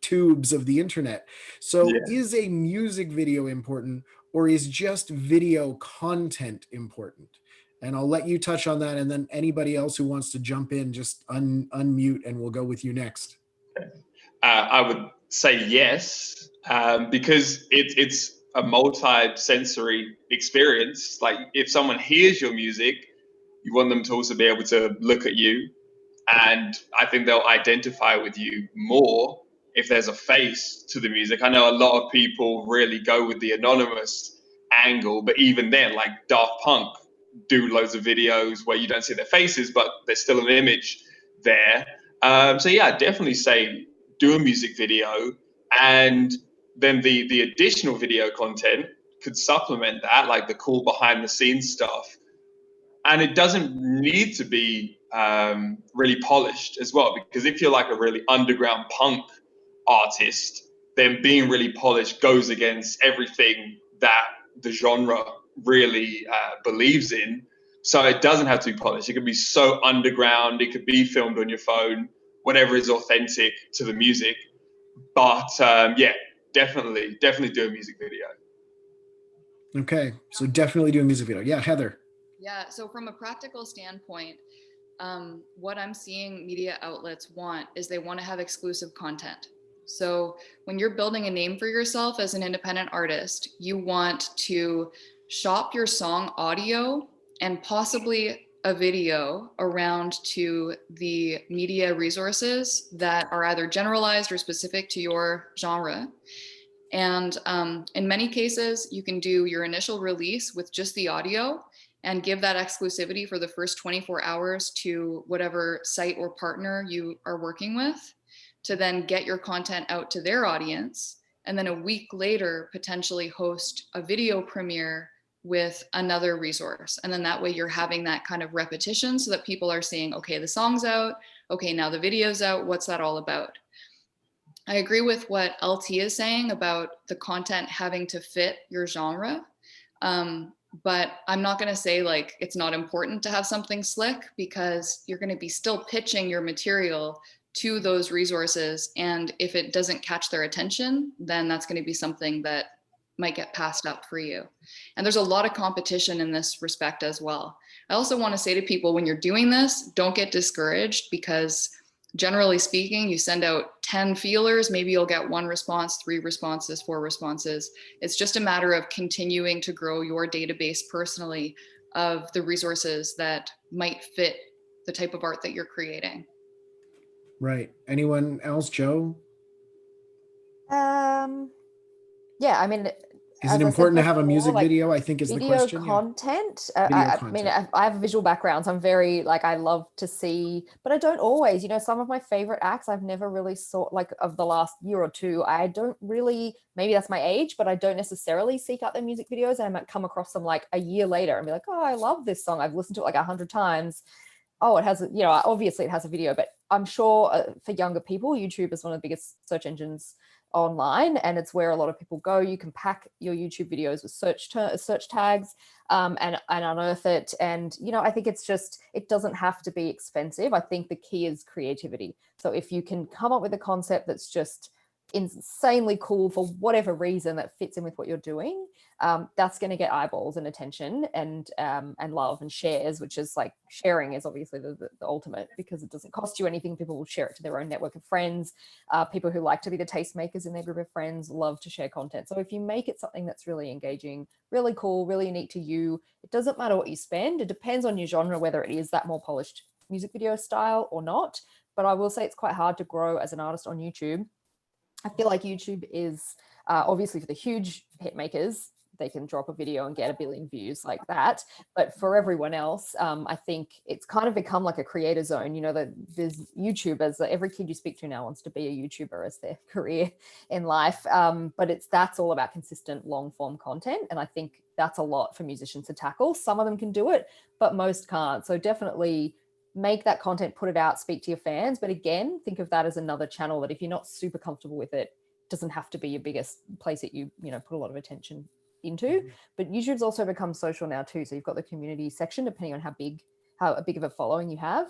tubes of the internet. So Is a music video important, or is just video content important? And I'll let you touch on that, and then anybody else who wants to jump in, just unmute, and we'll go with you next. I would say yes, because it's a multi-sensory experience. Like if someone hears your music, you want them to also be able to look at you. And I think they'll identify with you more if there's a face to the music. I know a lot of people really go with the anonymous angle, but even then, like Daft Punk do loads of videos where you don't see their faces, but there's still an image there. So yeah, I'd definitely say do a music video, and then the additional video content could supplement that, like the cool behind the scenes stuff. And it doesn't need to be really polished as well, because if you're like a really underground punk artist, then being really polished goes against everything that the genre really believes in. So it doesn't have to be polished. It could be so underground. It could be filmed on your phone, whatever is authentic to the music. But yeah, definitely do a music video. Okay, so definitely do a music video. Yeah, Heather. Yeah, so from a practical standpoint, what I'm seeing media outlets want is they want to have exclusive content. So when you're building a name for yourself as an independent artist, you want to shop your song audio and possibly a video around to the media resources that are either generalized or specific to your genre. And in many cases, you can do your initial release with just the audio and give that exclusivity for the first 24 hours to whatever site or partner you are working with, to then get your content out to their audience. And then a week later, potentially host a video premiere with another resource. And then that way you're having that kind of repetition so that people are seeing, okay, the song's out. Okay, now the video's out. What's that all about? I agree with what LT is saying about the content having to fit your genre. But I'm not going to say like it's not important to have something slick, because you're going to be still pitching your material to those resources. And if it doesn't catch their attention, then that's going to be something that might get passed up for you. And there's a lot of competition in this respect as well. I also want to say to people, when you're doing this, don't get discouraged, because generally speaking, you send out 10 feelers, maybe you'll get 1 response, 3 responses, 4 responses. It's just a matter of continuing to grow your database personally of the resources that might fit the type of art that you're creating. Right. Anyone else, Joe? Yeah, I mean, Is as it I said important to have a before, music like, video? I think is the video question. Yeah. content. Video I mean, content. I have a visual background, so I'm very like, I love to see, but I don't always. You know, some of my favorite acts I've never really saw, like of the last year or two. I don't really. Maybe that's my age, but I don't necessarily seek out their music videos, and I might come across them like a year later and be like, oh, I love this song. I've listened to it like 100 times. Oh, it has, you know, obviously it has a video, but I'm sure for younger people, YouTube is one of the biggest search engines online, and it's where a lot of people go. You can pack your YouTube videos with search tags and unearth it. And, you know, I think it's just, it doesn't have to be expensive. I think the key is creativity. So if you can come up with a concept that's just insanely cool for whatever reason that fits in with what you're doing, that's going to get eyeballs and attention and love and shares, which is like, sharing is obviously the ultimate, because it doesn't cost you anything. People will share it to their own network of friends. People who like to be the tastemakers in their group of friends love to share content. So if you make it something that's really engaging, really cool, really unique to you, it doesn't matter what you spend. It depends on your genre, whether it is that more polished music video style or not. But I will say it's quite hard to grow as an artist on YouTube. I feel like YouTube is obviously for the huge hit makers, they can drop a video and get 1 billion views like that. But for everyone else, I think it's kind of become like a creator zone. You know, that there's YouTubers, that every kid you speak to now wants to be a YouTuber as their career in life. But that's all about consistent long form content. And I think that's a lot for musicians to tackle. Some of them can do it, but most can't. So definitely make that content, put it out, speak to your fans. But again, think of that as another channel that if you're not super comfortable with it, doesn't have to be your biggest place that you know, put a lot of attention into. But YouTube's also become social now too. So you've got the community section, depending on how big of a following you have.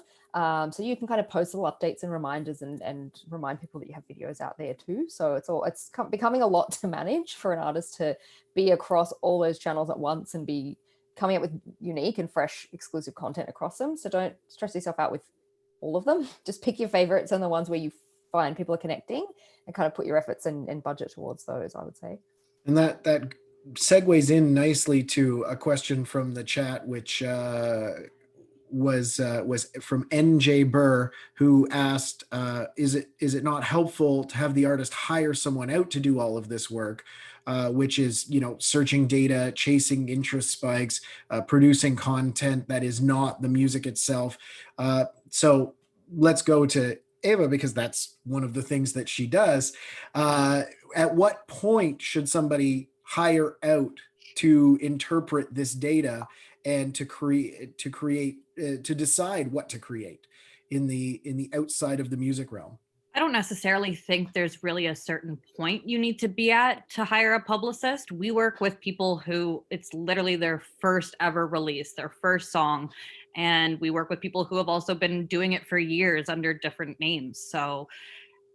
So you can kind of post little updates and reminders and remind people that you have videos out there too. So it's becoming a lot to manage for an artist to be across all those channels at once and be coming up with unique and fresh exclusive content across them. So don't stress yourself out with all of them. Just pick your favorites and the ones where you find people are connecting, and kind of put your efforts and budget towards those, I would say. And that segues in nicely to a question from the chat, which was from NJ Burr, who asked, is it not helpful to have the artist hire someone out to do all of this work, which is, you know, searching data, chasing interest spikes, producing content that is not the music itself. So let's go to Ava, because that's one of the things that she does. At what point should somebody hire out to interpret this data and to decide what to create in the outside of the music realm? I don't necessarily think there's really a certain point you need to be at to hire a publicist. We work with people who it's literally their first ever release, their first song. And we work with people who have also been doing it for years under different names. So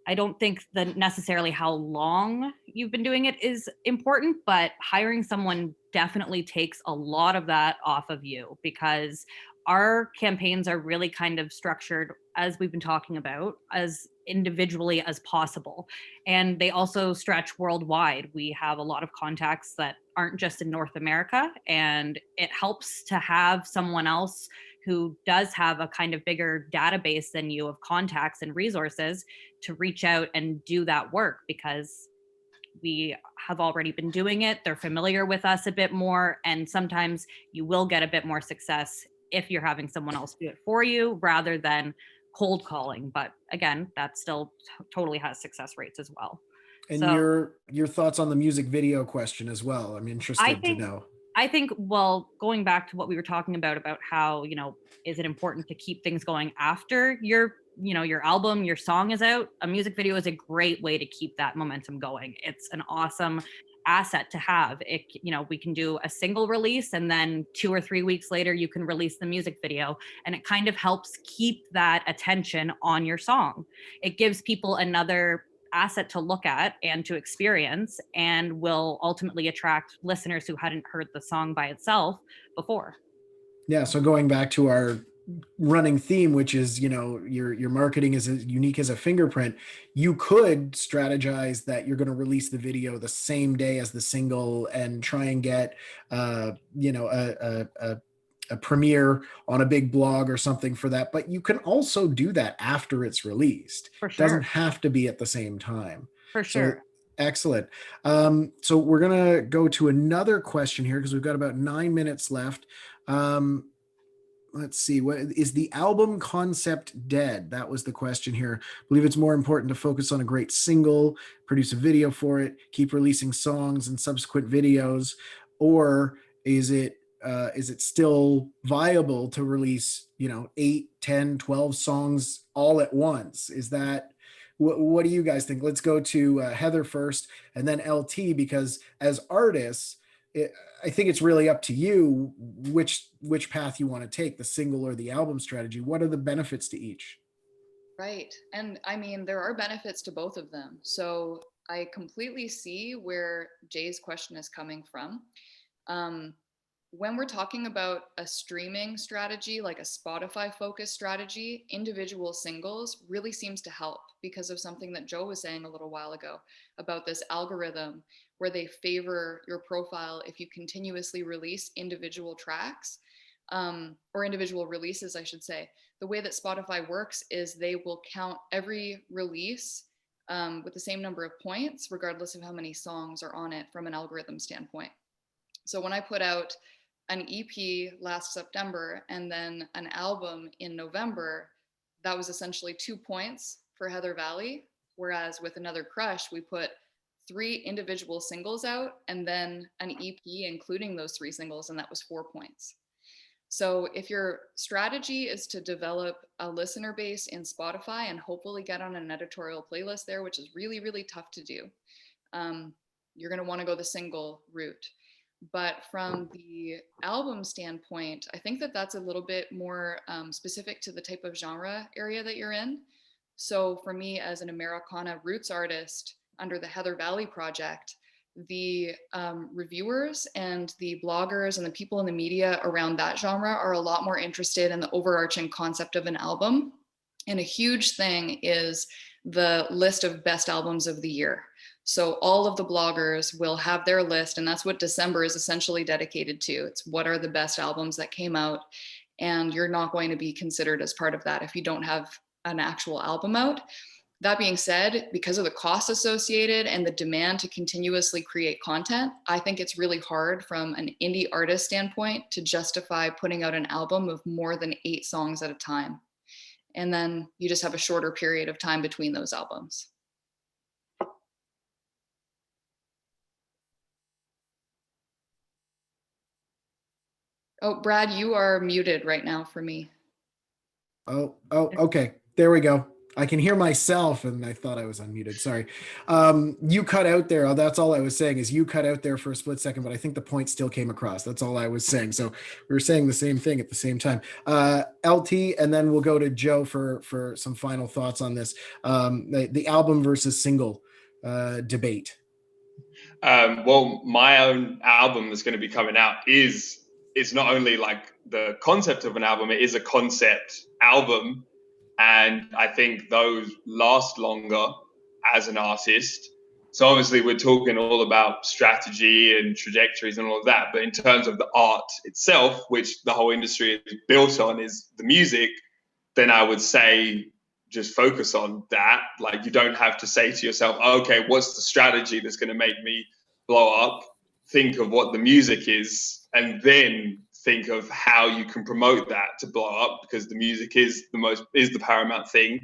I don't think that necessarily how long you've been doing it is important, but hiring someone definitely takes a lot of that off of you, because our campaigns are really kind of structured, as we've been talking about, as individually as possible. And they also stretch worldwide. We have a lot of contacts that aren't just in North America, and it helps to have someone else who does have a kind of bigger database than you of contacts and resources to reach out and do that work, because we have already been doing it. They're familiar with us a bit more. And sometimes you will get a bit more success if you're having someone else do it for you rather than cold calling. But again, that still totally has success rates as well. And So your thoughts on the music video question as well. I'm interested to know. I think, well, going back to what we were talking about how, is it important to keep things going after your album, your song is out? A music video is a great way to keep that momentum going. It's an awesome asset to have. We can do a single release and then 2 or 3 weeks later, you can release the music video, and it kind of helps keep that attention on your song. It gives people another asset to look at and to experience, and will ultimately attract listeners who hadn't heard the song by itself before. Yeah. So going back to our running theme, which is, your marketing is as unique as a fingerprint, you could strategize that you're going to release the video the same day as the single and try and get, a premiere on a big blog or something for that. But you can also do that after it's released. For sure. It doesn't have to be at the same time. For sure. So, excellent. So we're going to go to another question here because we've got about 9 minutes left. Let's see. What is the album concept dead? That was the question here. I believe it's more important to focus on a great single, produce a video for it, keep releasing songs and subsequent videos, or is it still viable to release, 8, 10, 12 songs all at once? Is that, what do you guys think? Let's go to Heather first and then LT, because as artists, I think it's really up to you which path you want to take, the single or the album strategy. What are the benefits to each? Right. And I mean, there are benefits to both of them. So I completely see where Jay's question is coming from. When we're talking about a streaming strategy, like a Spotify focused strategy, individual singles really seems to help because of something that Joe was saying a little while ago about this algorithm where they favor your profile if you continuously release individual tracks, or individual releases, I should say. The way that Spotify works is they will count every release with the same number of points, regardless of how many songs are on it from an algorithm standpoint. So when I put out an EP last September and then an album in November, that was essentially 2 points for Heather Valley. Whereas with Another Crush, we put 3 individual singles out and then an EP including those 3 singles, and that was 4 points. So if your strategy is to develop a listener base in Spotify and hopefully get on an editorial playlist there, which is really, really tough to do, you're going to want to go the single route. But from the album standpoint, I think that that's a little bit more specific to the type of genre area that you're in. So for me as an Americana roots artist under the Heather Valley Project, the reviewers and the bloggers and the people in the media around that genre are a lot more interested in the overarching concept of an album. And a huge thing is the list of best albums of the year. So all of the bloggers will have their list, and that's what December is essentially dedicated to. It's what are the best albums that came out, and you're not going to be considered as part of that if you don't have an actual album out. That being said, because of the cost associated and the demand to continuously create content, I think it's really hard from an indie artist standpoint to justify putting out an album of more than 8 songs at a time. And then you just have a shorter period of time between those albums. Oh, Brad, you are muted right now for me. Oh, okay. There we go. I can hear myself and I thought I was unmuted. Sorry. You cut out there. That's all I was saying is you cut out there for a split second, but I think the point still came across. That's all I was saying. So we were saying the same thing at the same time. LT, and then we'll go to Joe for some final thoughts on this. The album versus single debate. Well, my own album that's going to be coming out is not only like the concept of an album, it is a concept album. And I think those last longer as an artist. So obviously we're talking all about strategy and trajectories and all of that. But in terms of the art itself, which the whole industry is built on, is the music, then I would say just focus on that. Like, you don't have to say to yourself, okay, what's the strategy that's going to make me blow up? Think of what the music is, and then think of how you can promote that to blow up, because the music is the paramount thing.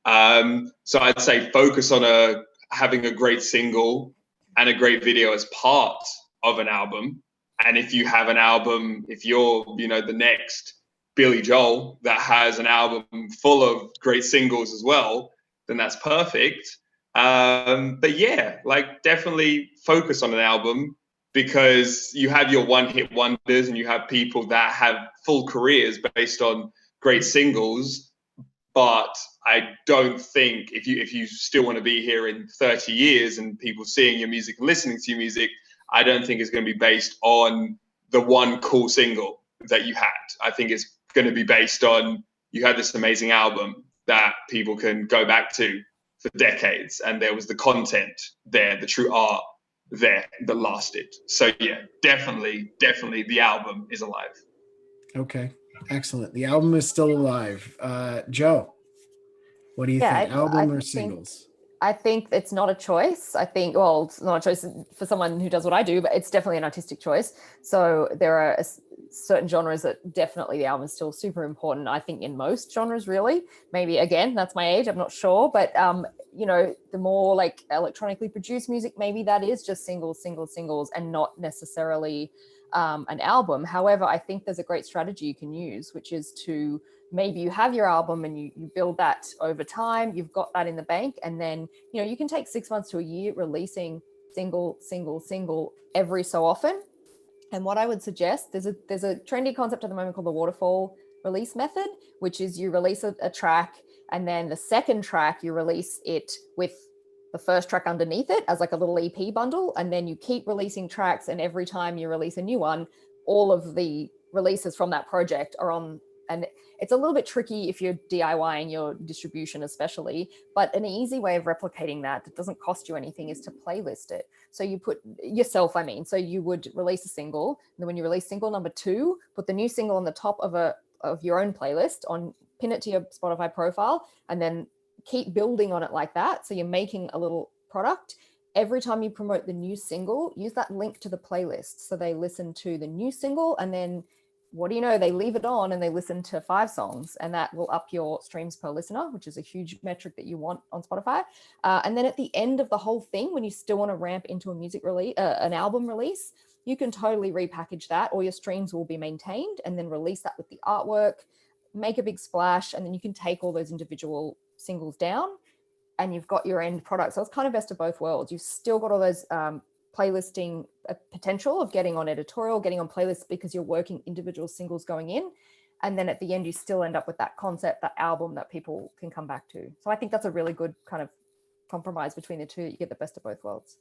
So I'd say focus on having a great single and a great video as part of an album. And if you have an album, if you're, the next Billy Joel that has an album full of great singles as well, then that's perfect. But yeah, like, definitely focus on an album, because you have your one-hit wonders and you have people that have full careers based on great singles. But I don't think if you still want to be here in 30 years and people seeing your music and listening to your music, I don't think it's going to be based on the one cool single that you had. I think it's going to be based on, you had this amazing album that people can go back to for decades, and there was the content there, the true art there that lasted. So yeah, definitely the album is alive. Okay, excellent. The album is still alive. Joe, what do you think? Album or singles? I think it's not a choice. I think, well, it's not a choice for someone who does what I do, but it's definitely an artistic choice. So there are certain genres that definitely the album is still super important. I think in most genres, really. Maybe, again, that's my age, I'm not sure. But, the more like electronically produced music, maybe that is just singles, and not necessarily an album. However, I think there's a great strategy you can use, which is to, maybe you have your album and you build that over time, you've got that in the bank, and then, you can take 6 months to a year releasing single every so often. And what I would suggest, there's a trendy concept at the moment called the waterfall release method, which is you release a track, and then the second track, you release it with the first track underneath it as like a little EP bundle. And then you keep releasing tracks, and every time you release a new one, all of the releases from that project are on. And it's a little bit tricky if you're DIYing your distribution, especially, but an easy way of replicating that doesn't cost you anything is to playlist it. So you put yourself, so you would release a single, and then when you release single number 2, put the new single on the top of your own playlist, pin it to your Spotify profile, and then keep building on it like that. So you're making a little product. Every time you promote the new single, use that link to the playlist. So they listen to the new single, and then what do you know, they leave it on and they listen to 5 songs, and that will up your streams per listener, which is a huge metric that you want on Spotify. And then at the end of the whole thing, when you still want to ramp into a music release, an album release, you can totally repackage that. All your streams will be maintained, and then release that with the artwork, make a big splash, and then you can take all those individual singles down and you've got your end product. So it's kind of best of both worlds. You've still got all those playlisting potential of getting on editorial, getting on playlists, because you're working individual singles going in. And then at the end, you still end up with that concept, that album that people can come back to. So I think that's a really good kind of compromise between the two. You get the best of both worlds.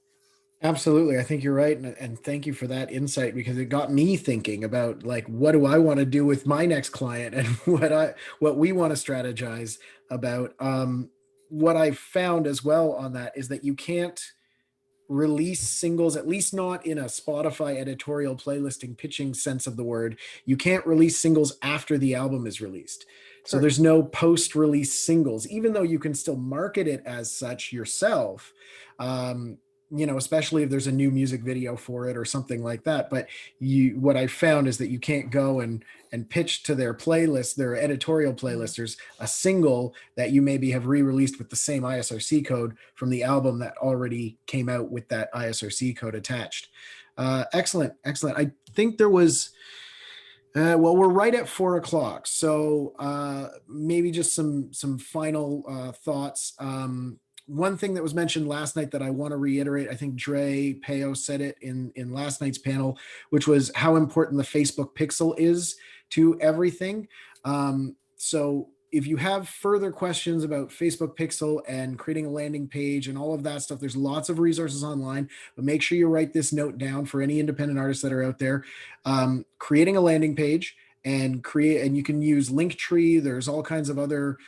Absolutely. I think you're right. And thank you for that insight, because it got me thinking about, like, what do I want to do with my next client, and what we want to strategize about. What I found as well on that is that you can't release singles, at least not in a Spotify editorial playlisting pitching sense of the word. You can't release singles after the album is released. So there's no post-release singles, even though you can still market it as such yourself. Especially if there's a new music video for it or something like that. But what I found is that you can't go and pitch to their playlist, their editorial playlisters, a single that you maybe have re-released with the same ISRC code from the album that already came out with that ISRC code attached. Excellent. I think there was, we're right at 4:00. So maybe just some final thoughts. One thing that was mentioned last night that I want to reiterate, I think Dre Peo said it in last night's panel, which was how important the Facebook pixel is to everything. So if you have further questions about Facebook pixel and creating a landing page and all of that stuff, there's lots of resources online, but make sure you write this note down for any independent artists that are out there. Creating a landing page, and you can use Linktree. There's all kinds of other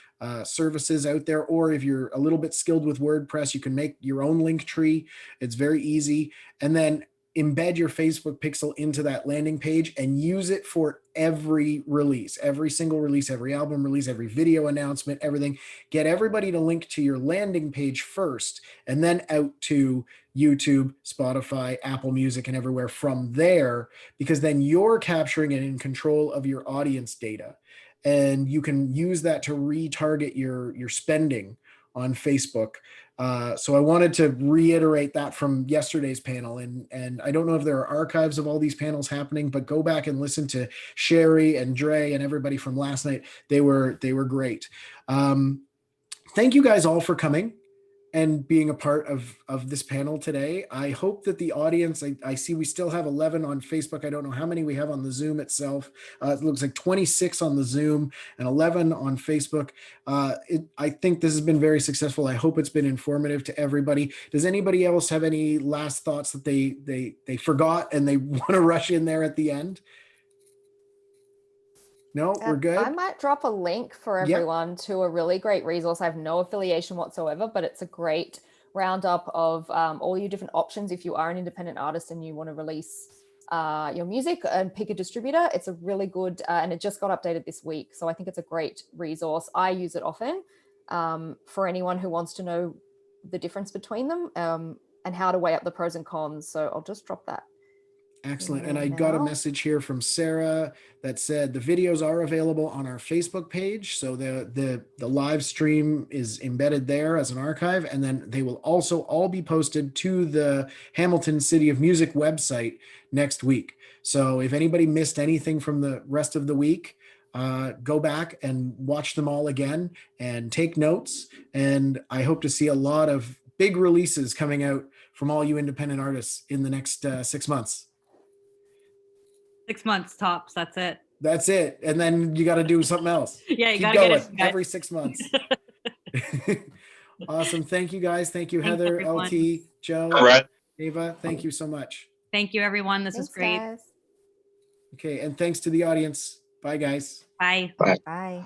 services out there, or if you're a little bit skilled with WordPress, you can make your own Linktree. It's very easy. And then embed your Facebook pixel into that landing page and use it for every release, every single release, every album release, every video announcement, everything. Get everybody to link to your landing page first and then out to YouTube, Spotify, Apple Music, and everywhere from there, because then you're capturing and in control of your audience data. And you can use that to retarget your spending on Facebook. So I wanted to reiterate that from yesterday's panel. And I don't know if there are archives of all these panels happening, but go back and listen to Sherry and Dre and everybody from last night. They were great. Thank you guys all for coming and being a part of this panel today. I hope that the audience, I see we still have 11 on Facebook. I don't know how many we have on the Zoom itself. It looks like 26 on the Zoom and 11 on Facebook. I think this has been very successful. I hope it's been informative to everybody. Does anybody else have any last thoughts that they forgot and they want to rush in there at the end? No, we're good. I might drop a link for everyone to a really great resource. I have no affiliation whatsoever, but it's a great roundup of all your different options. If you are an independent artist and you want to release your music and pick a distributor, it's a really good, and it just got updated this week. So I think it's a great resource. I use it often for anyone who wants to know the difference between them and how to weigh up the pros and cons. So I'll just drop that. Excellent. And I got a message here from Sarah that said the videos are available on our Facebook page. So the live stream is embedded there as an archive, and then they will also all be posted to the Hamilton City of Music website next week. So if anybody missed anything from the rest of the week, go back and watch them all again and take notes. And I hope to see a lot of big releases coming out from all you independent artists in the next 6 months. 6 months tops. That's it. That's it. And then you got to do something else. Yeah, you got to get it every 6 months. Awesome. Thank you guys. Thank you, Thanks, Heather, everyone. LT, Joe, Right. Ava. Thank you so much. Thank you, everyone. This was great. Guys. Okay. And thanks to the audience. Bye, guys. Bye. Bye.